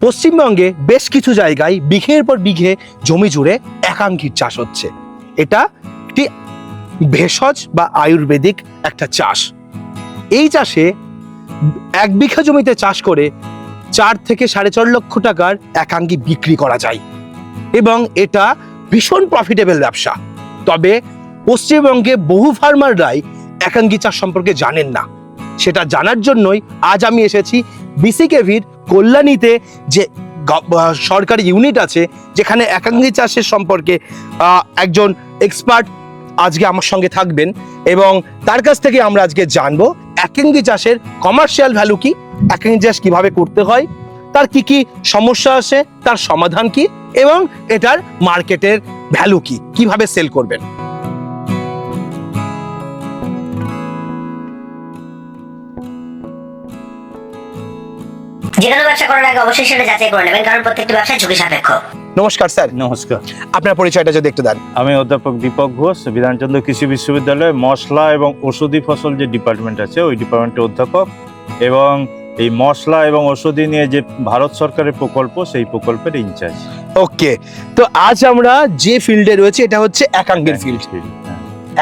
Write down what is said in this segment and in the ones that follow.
পশ্চিমবঙ্গে বেশ কিছু জায়গায় বিঘের পর বিঘে জমি জুড়ে একাঙ্গির চাষ হচ্ছে। এটা একটি ভেষজ বা আয়ুর্বেদিক একটা চাষ। এই চাষে 1 বিঘা জমিতে চাষ করে 4 থেকে 4.5 লক্ষ টাকার একাঙ্গি বিক্রি করা যায় এবং এটা ভীষণ প্রফিটেবল ব্যবসা। তবে পশ্চিমবঙ্গে বহু ফার্মাররাই একাঙ্গি চাষ সম্পর্কে জানেন না। সেটা জানার জন্যই আজ আমি এসেছি বিসিকেভির কল্যাণীতে যে সরকারি ইউনিট আছে, যেখানে একাঙ্গি চাষের সম্পর্কে একজন এক্সপার্ট আজকে আমার সঙ্গে থাকবেন এবং তার কাছ থেকে আমরা আজকে জানবো একাঙ্গি চাষের কমার্শিয়াল ভ্যালু কি, একাঙ্গি চাষ কিভাবে করতে হয়, তার কি কি সমস্যা আছে, তার সমাধান কি এবং এটার মার্কেটের ভ্যালু কি, কিভাবে সেল করবেন। যে কোনো ব্যবসা করার আগে অবশ্যই সেটা যাচাই করে নেবেন, কারণ প্রত্যেকটি ব্যবসা ঝুঁকি সাপেক্ষ। নমস্কার স্যার। নমস্কার, আপনার পরিচয়টা যদি একটু দেন। আমি অধ্যাপক দীপক ঘোষ, বিধানচন্দ্র কৃষি বিশ্ববিদ্যালয়ে মশলা এবং ঔষধি ফসল যে ডিপার্টমেন্ট আছে ওই ডিপার্টমেন্টের অধ্যাপক, এবং এই মশলা এবং ঔষধি নিয়ে যে ভারত সরকারের প্রকল্প সেই প্রকল্পের ইনচার্জ। ওকে, তো আজ আমরা যে ফিল্ডে রয়েছে এটা হচ্ছে একাঙ্গির ফিল্ড।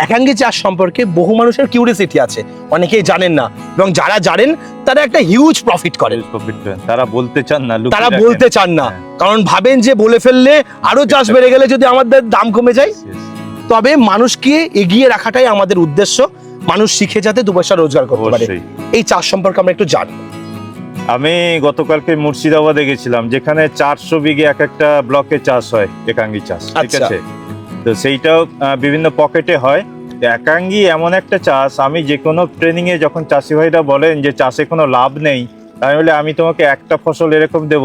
একাঙ্গি চাষ সম্পর্কে বহু মানুষের কিউরিয়াসিটি আছে, অনেকেই জানেন না এবং যারা জানেন তারা একটা হিউজ প্রফিট করেন। তারা বলতে চান না, তারা বলতে চান না, কারণ ভাবেন যে বলে ফেললে আরো চাষ বেড়ে গেলে যদি আমাদের দাম কমে যায়। তবে মানুষকে এগিয়ে রাখাটাই আমাদের উদ্দেশ্য, মানুষ শিখে যাতে 2 পয়সা রোজগার করতে পারে। এই চাষ সম্পর্কে আমরা একটু জানবো। আমি গতকালকে মুর্শিদাবাদে গেছিলাম, যেখানে 400 বিঘে এক একটা ব্লকে চাষ হয় একাঙ্গি চাষ, ঠিক আছে? তো সেইটাও বিভিন্ন পকেটে হয়। একাঙ্গি এমন একটা চাষ, আমি যে কোনো ট্রেনিং এ যখন চাষি ভাইরা বলেন যে চাষে কোনো লাভ নেই, তাই বলে আমি তোমাকে একটা ফসল এরকম দেব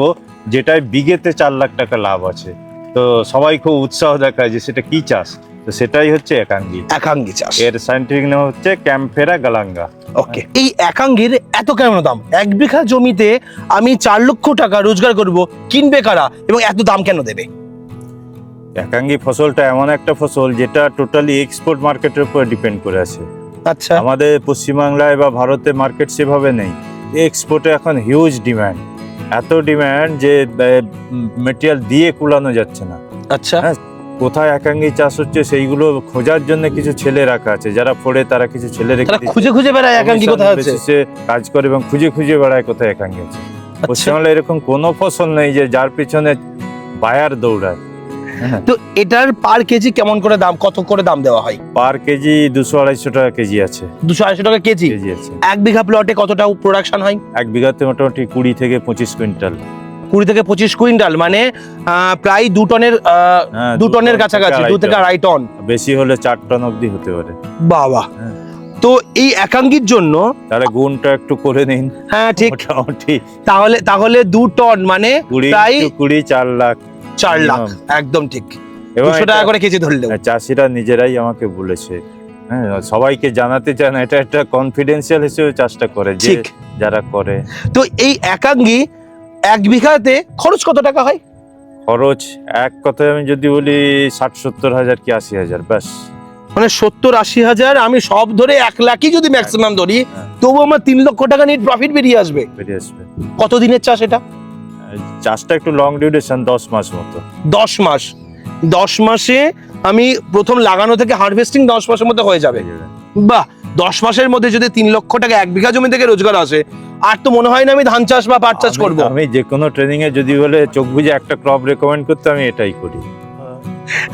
যেটায় বিঘেতে 4 লাখ টাকা লাভ আছে। তো সবাই খুব উৎসাহ দেখায় যে সেটা কি চাষ, তো সেটাই হচ্ছে একাঙ্গি। একাঙ্গি চাষ এর সায়েন্টিফিক নাম হচ্ছে ক্যাম্পেরা গালাঙ্গা। ওকে, এই একাঙ্গির এত কেমন দাম? 1 বিঘা জমিতে আমি 4 লক্ষ টাকা রোজগার করব, কিনবে কারা এবং এত দাম কেন দেবে? একাঙ্গি ফসলটা এমন একটা ফসল যেটা টোটালি এক্সপোর্ট মার্কেটের উপর ডিপেন্ড করে আছে। আচ্ছা, আমাদের পশ্চিমবাংলায় বা ভারতে মার্কেট সেভাবে নেই। এক্সপোর্টে এখন হিউজ ডিমান্ড, এত ডিমান্ড যে মেটেরিয়াল দিয়ে কুলানো যাচ্ছে না। আচ্ছা, কোথায় একাঙ্গি চাষ হচ্ছে সেইগুলো খোঁজার জন্য কিছু ছেলে রাখা আছে, যারা পড়ে তারা কিছু ছেলে রেখে তারা খুঁজে খুঁজে বেড়ায় একাঙ্গি কোথায় আছে, সে কাজ করে এবং খুঁজে খুঁজে বেড়ায় কোথায় একাঙ্গি আছে। পশ্চিমবাংলায় এরকম কোনো ফসল নেই যে যার পিছনে বায়ার দৌড়ায়। তো এটার পার কেজি কেমন করে দাম, কত করে দাম দেওয়া হয়? পার কেজি 200-250 টাকা কেজি আছে। 200-250 টাকা কেজি আছে। 1 বিঘা প্লটে কতটা প্রোডাকশন হয়? 1 বিঘাতে মোটামুটি 20 থেকে 25 কুইন্টাল। 20 থেকে 25 কুইন্টাল, মানে প্রায় 2 টনের 2 টনের কাছাকাছি, 2 থেকে 2.5 টন, বেশি হলে 4 টন অবধি হতে পারে। বাবা। তো এই একাঙ্গির জন্য তাহলে গুণটা একটু করে নিন। হ্যাঁ ঠিক, মোটামুটি তাহলে 2 টন মানে প্রায় 4 লাখ। 4 লাখ, একদম ঠিক। এবং 200 টাকা করে কেজি ধরলেও চাষিরা নিজেরাই আমাকে বলেছে, হ্যাঁ, সবাইকে জানাতে চান এটা একটা কনফিডেন্সিয়াল হিসেবে চাষটা করে, যে যারা করে। তো এই একাঙ্গি 1 বিঘাতে খরচ কত টাকা হয়? খরচ এক কথায় আমি যদি বলি 60-70 হাজার কি 80 হাজার, ব্যাস। মানে 70-80 হাজার, আমি সব ধরে 1 লাখই যদি ম্যাক্সিমাম ধরি, তবু আমার 3 লক্ষ টাকা নিট প্রফিট বেরিয়ে আসবে। কত দিনের চাষ এটা? চাষটা একটু লং ডিউরেশন, 10 মাস মতো। 10 মাস, 10 মাসে আমি প্রথম লাগানো থেকে হারভেস্টিং 10 মাসের মধ্যে হয়ে যাবে। বাহ, 10 মাসের মধ্যে যদি 3 লক্ষ টাকা 1 বিঘা জমি থেকে রোজগার আসে, আর তো মনে হয় না আমি ধান চাষ বা পাট চাষ করবো। আমি যে কোনো ট্রেনিং এ যদি বলে চোখ বুঝে একটা ক্রপ রেকমেন্ড করতে, আমি এটাই করি।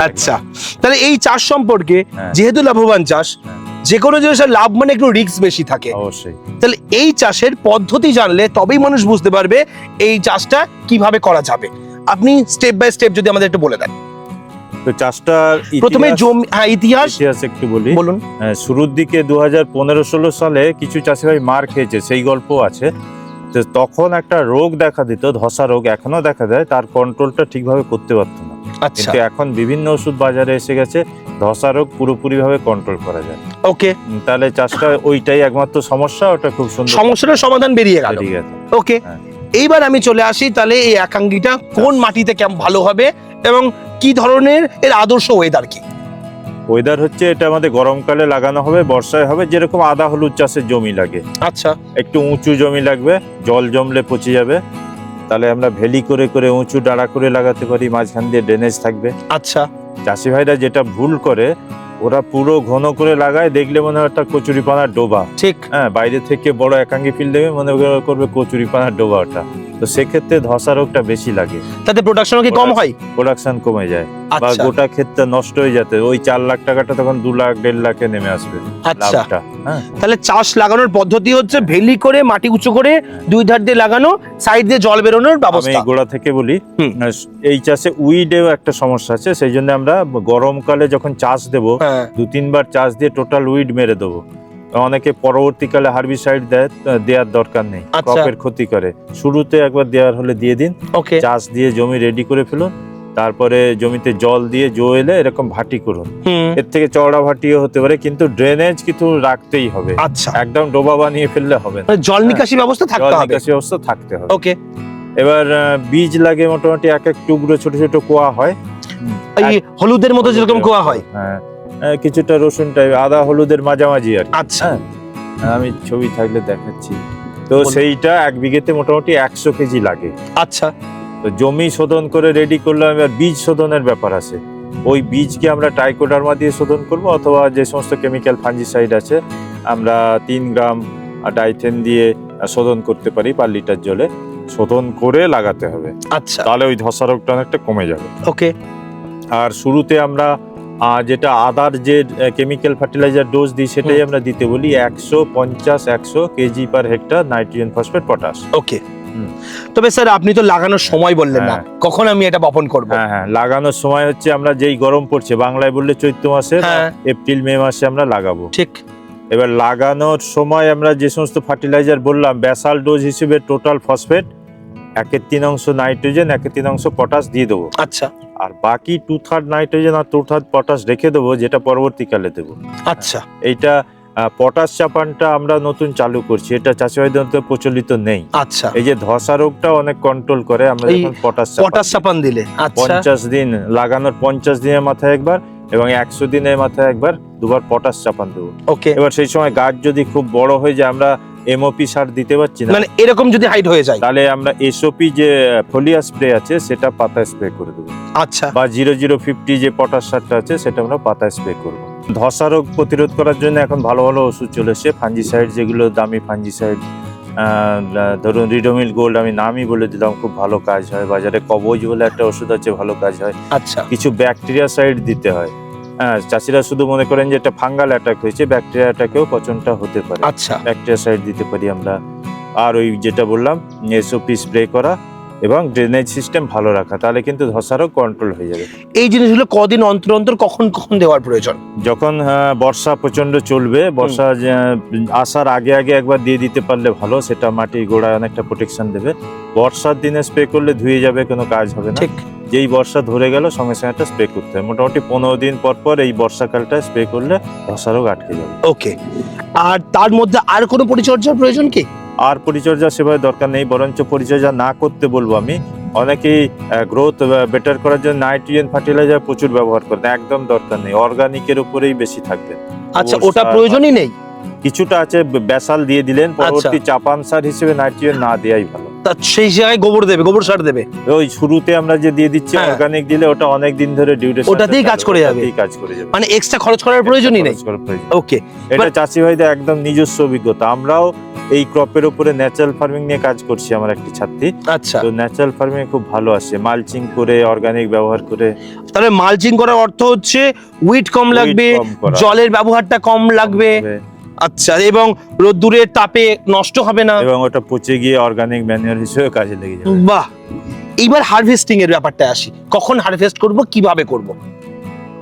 আচ্ছা, তাহলে এই চাষ সম্পর্কে, যেহেতু লাভবান চাষ, যে কোনো জিনিসের লাভ মানে একটু রিস্ক বেশি থাকে, অবশ্যই। তাহলে এই চাষের পদ্ধতি জানলে তবেই মানুষ বুঝতে পারবে এই চাষটা কিভাবে করা যাবে। আপনি স্টেপ বাই স্টেপ যদি আমাদের একটু বলে দেন। তো চাষটার প্রথমে জমি, ইতিহাস একটু বলি। বলুন। শুরুর দিকে 2015-16 সালে কিছু চাষি ভাই মার খেয়েছে, সেই গল্প আছে। তো তখন একটা রোগ দেখা দিত, ধসা রোগ, এখনো দেখা দেয়, তার কন্ট্রোলটা ঠিকভাবে করতে পারতো না। কিন্তু এখন বিভিন্ন ওষুধ বাজারে এসে গেছে, ধসা রোগ পুরোপুরি ভাবে কন্ট্রোল করা যায়। ওকে, তাহলে চাষটা ওইটাই একমাত্র সমস্যা, ওটা খুব সুন্দর সমস্যাটার সমাধান বেরিয়ে গেল। ওকে, এইবার আমি চলে আসি তাহলে এই একাঙ্গিটা কোন মাটিতে কেমন ভালো হবে এবং কি ধরনের এর আদর্শ ওয়েদার কি? ওয়েদার হচ্ছে, এটা আমাদের গরমকালে লাগানো হবে, বর্ষায় হবে, যেরকম আদা হলুদ চাষের জমি লাগে। আচ্ছা, একটু উঁচু জমি লাগবে, জল জমলে পচে যাবে, তাহলে আমরা ভেলি করে করে উঁচু ডাঁড়া করে লাগাতে পারি, মাঝখান দিয়ে ড্রেনেজ থাকবে। আচ্ছা, চাষি ভাইরা যেটা ভুল করে, ওরা পুরো ঘন করে লাগায়, দেখলে মনে হয় একটা কচুরিপানার ডোবা। ঠিক। হ্যাঁ, বাইরে থেকে বড় একাঙ্গি ফিল দেবে, মনে করবে কচুরিপানার ডোবা ওটা। তো সেক্ষেত্রে ধসা রোগটা বেশি লাগে, তাতে প্রোডাকশন কি কম হয়? প্রোডাকশন কমে যায়, বা আচ্ছা গোটা ক্ষেতটা নষ্ট হয়ে যেতে, ওই 4 লাখ টাকাটা তখন 2 লাখ 1.5 লাখে নেমে আসবে আচ্ছা। লাভটা। হ্যাঁ, তাহলে চাষ লাগানোর পদ্ধতি হচ্ছে ভেলি করে মাটি উঁচু করে দুই ধার দিয়ে লাগানো, সাইড দিয়ে জল বেরোনোর আমি ব্যবস্থা। গোড়া থেকে বলি, হুম। এই চাষে উইডেও একটা সমস্যা আছে, সেই জন্য আমরা গরমকালে যখন চাষ দেব, হ্যাঁ 2-3 বার চাষ দিয়ে টোটাল উইড মেরে দেবো। অনেকে পরবর্তীকালে হার্বিসাইড দেওয়ার দরকার নেই, আচ্ছা। ক্রপের ক্ষতি করে। শুরুতে একবার দেওয়ার হলে দিয়ে দিন, ওকে। চাষ দিয়ে জমি রেডি করে ফেলুন, তারপরে জমিতে জল দিয়ে এলে এরকম ভাটি করুন। হুম। এর থেকে চওড়া ভাটিও হতে পারে, কিন্তু ড্রেনেজ কিন্তু রাখতেই হবে। আচ্ছা, একদম ডোবা বানিয়ে ফেললে হবে না, মানে জল নিকাশি ব্যবস্থা জল থাকতে হবে। নিকাশি ব্যবস্থা থাকতে হবে। ওকে। এবার বীজ লাগে মোটামুটি এক এক টুকরো ছোট ছোট কোয়া হয়, এই হলুদের মতো যেরকম কোয়া হয়। হ্যাঁ, কিছুটা রসুন টাইপ, আদা হলুদের মাঝামাঝি আর কি। আচ্ছা। আমি ছবি থাকলে দেখাচ্ছি। তো বলুন। সেইটা 1 বিঘেতে মোটামুটি 100 কেজি লাগে। আচ্ছা। তো জমি শোধন করে রেডি করলাম, এবার বীজ শোধনের ব্যাপার আছে। ওই বীজকে আমরা ট্রাইকোডার্মা দিয়ে শোধন করব, অথবা যে সমস্ত কেমিক্যাল ফাঞ্জিসাইড আছে আমরা 3 গ্রাম ডাইথেন দিয়ে শোধন করতে পারি পার লিটার জলে। শোধন করে লাগাতে হবে, আচ্ছা। তাহলে ওই ধসা রোগটা অনেকটা কমে যাবে। ওকে। আর শুরুতে আমরা যেটা আদার যে কেমিক্যাল ফার্টিলাইজার ডোজ দিই, সেটাই আমরা দিতে বলি 150-100 কেজি পার হেক্টর নাইট্রোজেন, ফসফেট, পটাশ। ওকে। হুম। তবে স্যার আপনি তো লাগানোর সময় বললেন না, হ্যাঁ। কখন আমি এটা বপন করব? হ্যাঁ হ্যাঁ, লাগানোর সময় হচ্ছে আমরা যেই গরম পড়ছে, বাংলায় বললে চৈত্র মাসে, হ্যাঁ। এপ্রিল মে মাসে আমরা লাগাবো। ঠিক। এবার লাগানোর সময় আমরা যে সমস্ত ফার্টিলাইজার বললাম, বেসাল ডোজ হিসেবে টোটাল ফসফেট 1/3 নাইট্রোজেন, 1/3 পটাশ দিয়ে দেবো। আচ্ছা। আর বাকি 2/3 নাইট্রোজেন আর 2/3 পটাশ রেখে দেবো, যেটা পরবর্তীকালে দেবো। আচ্ছা। এইটা পটাশ চাপানটা আমরা নতুন চালু করছি, এটা চাষিভাইদের মধ্যে প্রচলিত নেই। আচ্ছা। এই যে ধসা রোগটা অনেক কন্ট্রোল করে আমরা এই যখন পটাশ পটাশ চাপান দিলে। আচ্ছা। 50 দিন লাগানোর 50 দিনের মাথায় একবার, এবং 100 দিনের মাথায় একবার, 2বার পটাশ চাপান দেবো। ওকে। এবার সেই সময় গাছ যদি খুব বড় হয়ে যায়, আমরা এমওপি সার দিতে পারছি না, মানে এরকম যদি হাইট হয়ে যায়, তাহলে আমরা এসওপি যে ফোলিয়া স্প্রে আছে সেটা পাতায় স্প্রে করে দেবো, আচ্ছা, বা 0050 যে পটাশ সারটা আছে সেটা আমরা পাতায় স্প্রে করবো। ধসা রোগ প্রতিরোধ করার জন্য এখন ভালো ভালো ওষুধ চলে এসেছে, ফাঞ্জিসাইড, যেগুলো দামি ফাঞ্জিসাইড। ধরুন রিডোমিল গোল্ড, আমি নামই বলে দিলাম, খুব ভালো কাজ হয়। বাজারে কবজ বলে একটা ওষুধ আছে, ভালো কাজ হয়। আচ্ছা, কিছু ব্যাকটেরিয়া সাইড দিতে হয়। হ্যাঁ, চাষিরা শুধু মনে করেন যে এটা ফাঙ্গাল অ্যাটাক হয়েছে, ব্যাকটেরিয়া অ্যাটাকেও পচনটা হতে পারে। আচ্ছা, ব্যাকটেরিয়া সাইড দিতে পারি আমরা। আর ওই যেটা বললাম এসওপি স্প্রে করা এবং ড্রেনেজ সিস্টেম ভালো রাখা, তাহলে কিন্তু ধসা রোগ কন্ট্রোল হয়ে যাবে। এই জিনিসগুলো কদিন অন্তর অন্তর কখন কখন দেওয়ার প্রয়োজন? যখন বর্ষা প্রচন্ড চলবে, বর্ষা আসার আগে আগে একবার দিয়ে দিতে পারলে ভালো, সেটা মাটির গোড়ায় অনেকটা প্রোটেকশন দেবে। বর্ষার দিনে স্প্রে করলে ধুয়ে যাবে, কোনো কাজ হবে না। ঠিক। যেই বর্ষা ধরে গেল সঙ্গে সঙ্গে একটা স্প্রে করতে হবে, মোটামুটি 15 দিন পর পর এই বর্ষাকালটা স্প্রে করলে ধসা রোগ আটকে যাবে। ওকে। আর তার মধ্যে আর কোনো পরিচর্যার প্রয়োজন কি? আর পরিচর্যা সেভাবে দরকার নেই, বরঞ্চ পরিচর্যা না করতে বলবো আমি। অনেকেই গ্রোথ বেটার করার জন্য নাইট্রোজেন ফার্টিলাইজার প্রচুর ব্যবহার করেন, একদম দরকার নেই, অর্গানিকের উপরেই বেশি থাকবে। আচ্ছা, গোবর ওটা সার, প্রয়োজনই নেই। কিছুটা আছে, বেসাল দিয়ে দিলেন, পরবর্তী চাপান সার হিসেবে নাইট্রোজেন না দেয়াই ভালো। তা সেই জায়গায় গোবর দেবে, গোবর সার দেবে। ওই শুরুতে আমরা যে দিয়ে দিচ্ছি হ্যাঁ। অর্গানিক দিলে, ওটা অনেক দিন ধরে ডিউরেশন, ওটাতেই কাজ করে যাবে। কাজ করে যাবে, মানে এক্সট্রা খরচ করার প্রয়োজনই নেই। খরচ করার প্রয়োজন। ওকে। এটা চাষি ভাইদের একদম নিজস্ব অভিজ্ঞতা। আমরাও এই ক্রপের উপরে ন্যাচারাল ফার্মিং নিয়ে কাজ করছি, আমার একটি ছাত্রী। আচ্ছা, তো ন্যাচারাল ফার্মিং খুব ভালো আসে, মালচিং করে, অর্গানিক ব্যবহার করে। তাহলে মালচিং করার অর্থ হচ্ছে উইড কম লাগবে, কম করা। জলের ব্যবহারটা কম লাগবে। আচ্ছা, এবং রোদ্দুরের তাপে নষ্ট হবে না, এবং ওটা পচে গিয়ে অর্গানিক ম্যানিউর হিসেবে কাজে লেগে যাবে। বাহ। এইবার হারভেস্টিং এর ব্যাপারটা আসি, কখন হারভেস্ট করব, কিভাবে করব?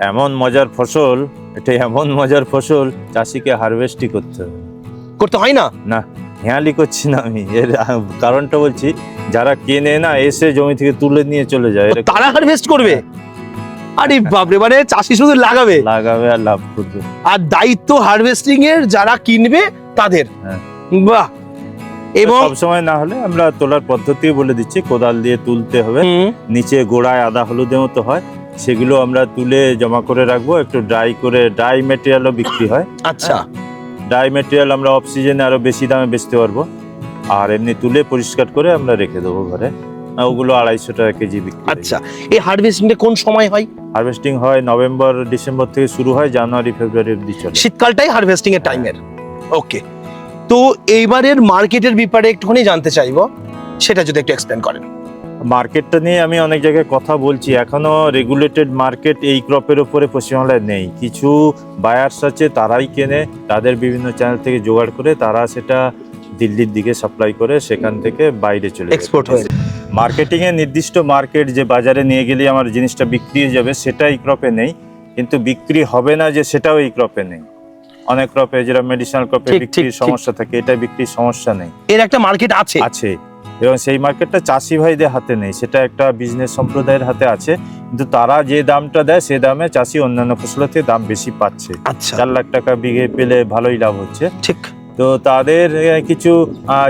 এমন মজার ফসল, এটা এমন মজার ফসল, চাষিকে হারভেস্টই করতে হবে। করতে হয় না? না, হেয়ালি করছি না আমি, এর কারণটা বলছি। যারা কেনে না, এসে জমি থেকে তুলে নিয়ে চলে যায়, এরকম তারা হারভেস্ট করবে? আরে বাপরে, মানে চাষি শুধু লাগাবে লাগাবে আর লাভ করবে। আর দায়িত্ব হারভেস্টিং এর যারা কিনবে তাদের। হ্যাঁ। বাহ। এবং সব সময় না হলে আমরা তোলার পদ্ধতিও বলে দিচ্ছি, কোদাল দিয়ে তুলতে হবে। হুম, নিচে গোড়ায় আদা হলুদের মতো হয়, সেগুলো আমরা তুলে জমা করে রাখবো, একটু ড্রাই করে। ড্রাই মেটেরিয়ালও বিক্রি হয়। আচ্ছা, ড্রাই মেটেরিয়াল আমরা অফ সিজনে আরো বেশি দামে বেচতে পারবো। আর এমনি তুলে পরিষ্কার করে আমরা রেখে দেবো ঘরে। ওগুলো 250 টাকা কেজি বিক্রি। আচ্ছা, এই হারভেস্টিংটা কোন সময় হয়? হারভেস্টিং হয় নভেম্বর ডিসেম্বর থেকে শুরু হয়, জানুয়ারি ফেব্রুয়ারি অবধি চলে। শীতকালটাই হারভেস্টিং এর টাইমের। ওকে, তো এইবারের মার্কেটের ব্যাপারে একটুখানি জানতে চাইবো, সেটা যদি একটু এক্সপ্লেন করেন। মার্কেটটা নিয়ে আমি অনেক জায়গায় কথা বলছি, এখনো রেগুলেটেড মার্কেট এই ক্রপের উপরে পশ্চিমবাংলায় নেই। কিছু বায়ার্স আছে, তারাই কেনে, তাদের বিভিন্ন চ্যানেল থেকে জোগাড় করে তারা সেটা দিল্লির দিকে সাপ্লাই করে, সেখান থেকে বাইরে চলে এক্সপোর্ট হয়ে যায়। মার্কেটিং এর নির্দিষ্ট মার্কেট যে বাজারে নিয়ে গেলে আমার জিনিসটা বিক্রি হয়ে যাবে, সেটা এই ক্রপে নেই। কিন্তু বিক্রি হবে না যে, সেটাও এই ক্রপে নেই। অনেক ক্রপে যেটা মেডিসিনাল ক্রপে ঠিক, বিক্রির ঠিক, সমস্যা থাকে, এটা বিক্রির সমস্যা নেই। এর একটা মার্কেট আছে। আছে, এবং সেই মার্কেটটা চাষি ভাইদের হাতে নেই, সেটা একটা বিজনেস সম্প্রদায়ের হাতে আছে। কিন্তু তারা যে দামটা দেয়, সে দামে চাষি অন্যান্য ফসলের থেকে দাম বেশি পাচ্ছে। আচ্ছা, 4 লাখ টাকা বিঘে পেলে ভালোই লাভ হচ্ছে। ঠিক। তো তাদের কিছু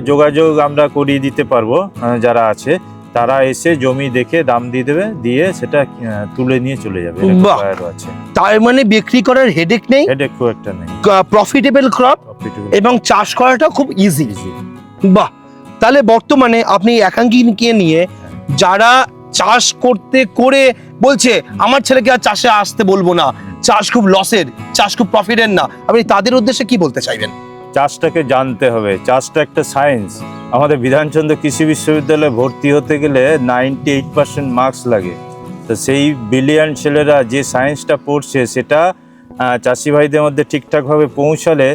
যোগাযোগ আমরা করিয়ে দিতে পারবো, যারা আছে তারা এসে জমি দেখে দাম দিয়ে দেবে, দিয়ে সেটা তুলে নিয়ে চলে যাবে। এরকম বাহ। buyer ও আছে। তার মানে বিক্রি করার হেডেক নেই, হেডেক খুব একটা নেই, প্রফিটেবল ক্রপ, Profitable, এবং চাষ করাটা খুব ইজি। easy। বাহ, তাহলে বর্তমানে আপনি একাঙ্গীকে নিয়ে যারা চাষ করতে করে বলছে আমার ছেলেকে আর চাষে আসতে বলবো না, চাষ খুব লসের, চাষ খুব প্রফিটের না, আপনি তাদের উদ্দেশ্যে কি বলতে চাইবেন? চাষটাকে জানতে হবে, চাষটা একটা সায়েন্স। আমাদের বিধানচন্দ্র কৃষি বিশ্ববিদ্যালয়ে ভর্তি হতে গেলে 98% মার্কস লাগে। তো সেই ব্রিলিয়ান্ট ছেলেরা যে সায়েন্সটা পড়ছে, সেটা চাষি ভাইদের মধ্যে ঠিকঠাকভাবে পৌঁছালে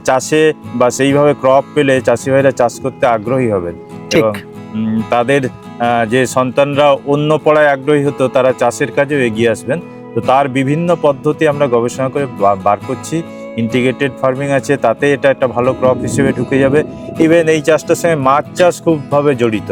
চাষে বা সেইভাবে ক্রপ পেলে চাষি ভাইরা চাষ করতে আগ্রহী হবেন। ঠিক। এবং তাদের যে সন্তানরা অন্য পড়ায় আগ্রহী হতো, তারা চাষের কাজেও এগিয়ে আসবেন। তো তার বিভিন্ন পদ্ধতি আমরা গবেষণা করে বার করছি। ইন্টিগ্রেটেড ফার্মিং আছে, তাতে এটা একটা ভালো ক্রপ হিসেবে ঢুকে যাবে। ইভেন এই চাষটার সঙ্গে মাছ চাষ খুবভাবে জড়িত।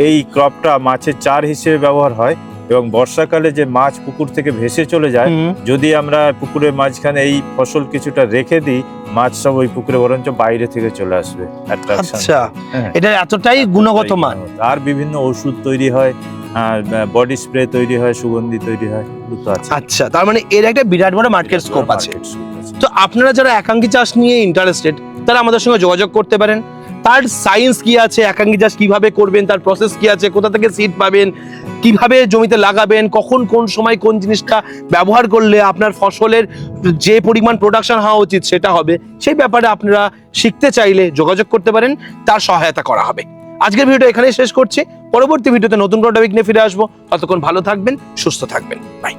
এই ক্রপটা মাছের চার হিসেবে ব্যবহার হয়, এবং বর্ষাকালে যে মাছ পুকুর থেকে ভেসে চলে যায়, যদি আমরা পুকুরের মাঝখানে এই ফসল কিছুটা রেখে দিই, মাছ সব ওই পুকুরে বরঞ্চ বাইরে থেকে চলে আসবে। আচ্ছা, এটা এতটাই গুণগত মান। আর বিভিন্ন ওষুধ তৈরি হয়, বডি স্প্রে তৈরি হয়, সুগন্ধি তৈরি হয়, দুটো আছে। আচ্ছা, তার মানে এর একটা বিরাট বড় মার্কেট স্কোপ আছে। তো আপনারা যারা একাঙ্গী চাষ নিয়ে ইন্টারেস্টেড, তারা আমাদের সঙ্গে যোগাযোগ করতে পারেন। তার সায়েন্স কি আছে, একাঙ্গী চাষ কিভাবে করবেন, তার প্রসেস কি আছে, কোথা থেকে সিড পাবেন, কিভাবে জমিতে লাগাবেন, কখন কোন সময় কোন জিনিসটা ব্যবহার করলে আপনার ফসলের যে পরিমাণ প্রোডাকশন হওয়া উচিত সেটা হবে, সেই ব্যাপারে আপনারা শিখতে চাইলে যোগাযোগ করতে পারেন, তার সহায়তা করা হবে। আজকের ভিডিওটা এখানেই শেষ করছি। পরবর্তী ভিডিওতে নতুন কোনো টপিক নিয়ে ফিরে আসবো। ততক্ষণ ভালো থাকবেন, সুস্থ থাকবেন। বাই।